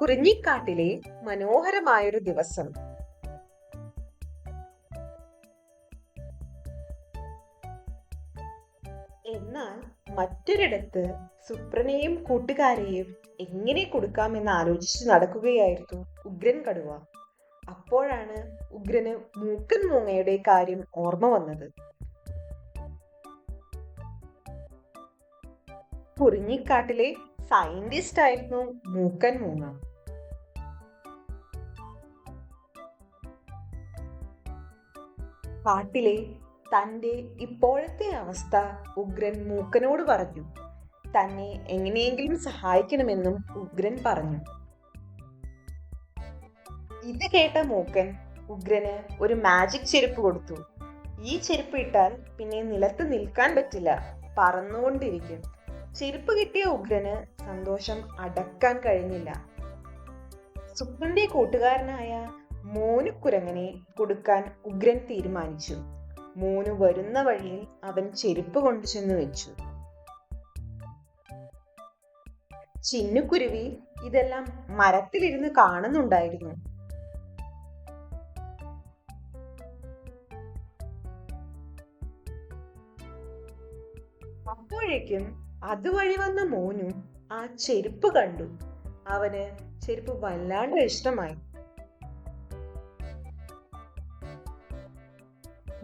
കുറിഞ്ഞിക്കാട്ടിലെ മനോഹരമായൊരു ദിവസം. എന്നാൽ മറ്റൊരിടത്ത് സുപ്രനെയും കൂട്ടുകാരെയും എങ്ങനെ കൊടുക്കാമെന്ന് ആലോചിച്ച് നടക്കുകയായിരുന്നു ഉഗ്രൻ കടുവ. അപ്പോഴാണ് ഉഗ്രന് മൂക്കൻ മൂങ്ങയുടെ കാര്യം ഓർമ്മ വന്നത്. കുറിഞ്ഞിക്കാട്ടിലെ സയന്റിസ്റ്റ് ആയിരുന്നു മൂക്കൻ മൂങ്ങ. കാട്ടിലെ തന്റെ ഇപ്പോഴത്തെ അവസ്ഥ ഉഗ്രൻ മൂക്കനോട് പറഞ്ഞു. തന്നെ എങ്ങനെയെങ്കിലും സഹായിക്കണമെന്നും ഉഗ്രൻ പറഞ്ഞു. ഇത് കേട്ട മൂക്കൻ ഉഗ്രന് ഒരു മാജിക് ചെരുപ്പ് കൊടുത്തു. ഈ ചെരുപ്പ് ഇട്ടാൽ പിന്നെ നിലത്ത് നിൽക്കാൻ പറ്റില്ല, പറന്നുകൊണ്ടിരിക്കും. ചെരുപ്പ് കിട്ടിയ ഉഗ്രന് സന്തോഷം അടക്കാൻ കഴിഞ്ഞില്ല. സുപ്രന്റെ കൂട്ടുകാരനായ മോനുകുരങ്ങനെ കൊടുക്കാൻ ഉഗ്രൻ തീരുമാനിച്ചു. മോനു വരുന്ന വഴിയിൽ അവൻ ചെരുപ്പ് കൊണ്ടു ചെന്ന് വെച്ചു. ചിന്നുകുരുവി ഇതെല്ലാം മരത്തിലിരുന്ന് കാണുന്നുണ്ടായിരുന്നു. അപ്പോഴേക്കും അതുവഴി വന്ന മോനു ആ ചെരുപ്പ് കണ്ടു. അവന് ചെരുപ്പ് വല്ലാണ്ട് ഇഷ്ടമായി.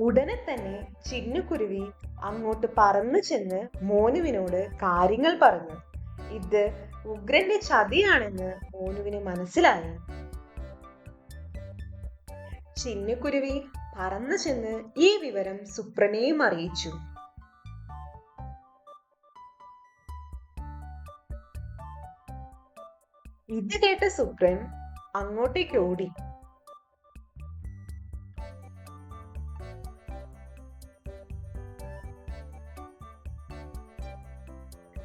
ഉടനെ തന്നെ ചിന്നുകുരുവി അങ്ങോട്ട് പറന്നു ചെന്ന് മോനുവിനോട് കാര്യങ്ങൾ പറഞ്ഞു. ഇത് ഉഗ്രന്റെ ചതിയാണെന്ന് മോനുവിന് മനസ്സിലായി. ചിന്നുകുരുവി പറന്നു ചെന്ന് ഈ വിവരം സുപ്രനെയും അറിയിച്ചു. ഇത് കേട്ട സുപ്രൻ അങ്ങോട്ടേക്ക് ഓടി.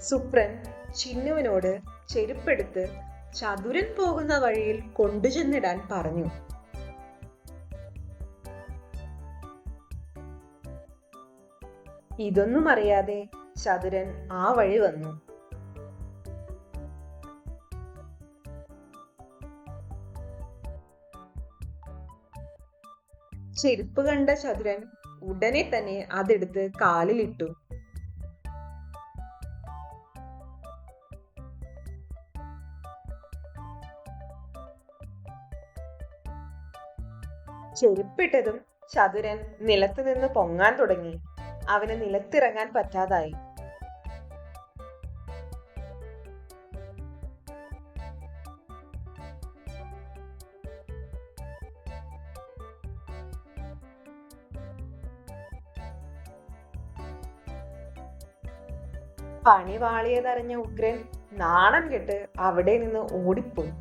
സുപ്രൻ ചിന്നുവിനോട് ചെരുപ്പെടുത്ത് ചതുരൻ പോകുന്ന വഴിയിൽ കൊണ്ടുചെന്നിടാൻ പറഞ്ഞു. ഇതൊന്നും അറിയാതെ ചതുരൻ ആ വഴി വന്നു. ചെരുപ്പ് കണ്ട ചതുരൻ ഉടനെ തന്നെ അതെടുത്ത് കാലിലിട്ടു. ചെരുപ്പിട്ടതും ചതുരൻ നിലത്ത് നിന്ന് പൊങ്ങാൻ തുടങ്ങി. അവന് നിലത്തിറങ്ങാൻ പറ്റാതായി. പണി വാളിയതറിഞ്ഞ ഉഗ്രൻ നാണം കെട്ട് അവിടെ നിന്ന് ഓടിപ്പോയി.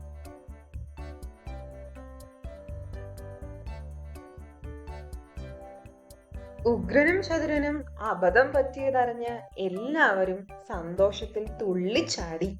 ഉഗ്രനും ചതുരനും അബദ്ധം പറ്റിയതറിഞ്ഞ എല്ലാവരും സന്തോഷത്തിൽ തുള്ളിച്ചാടി.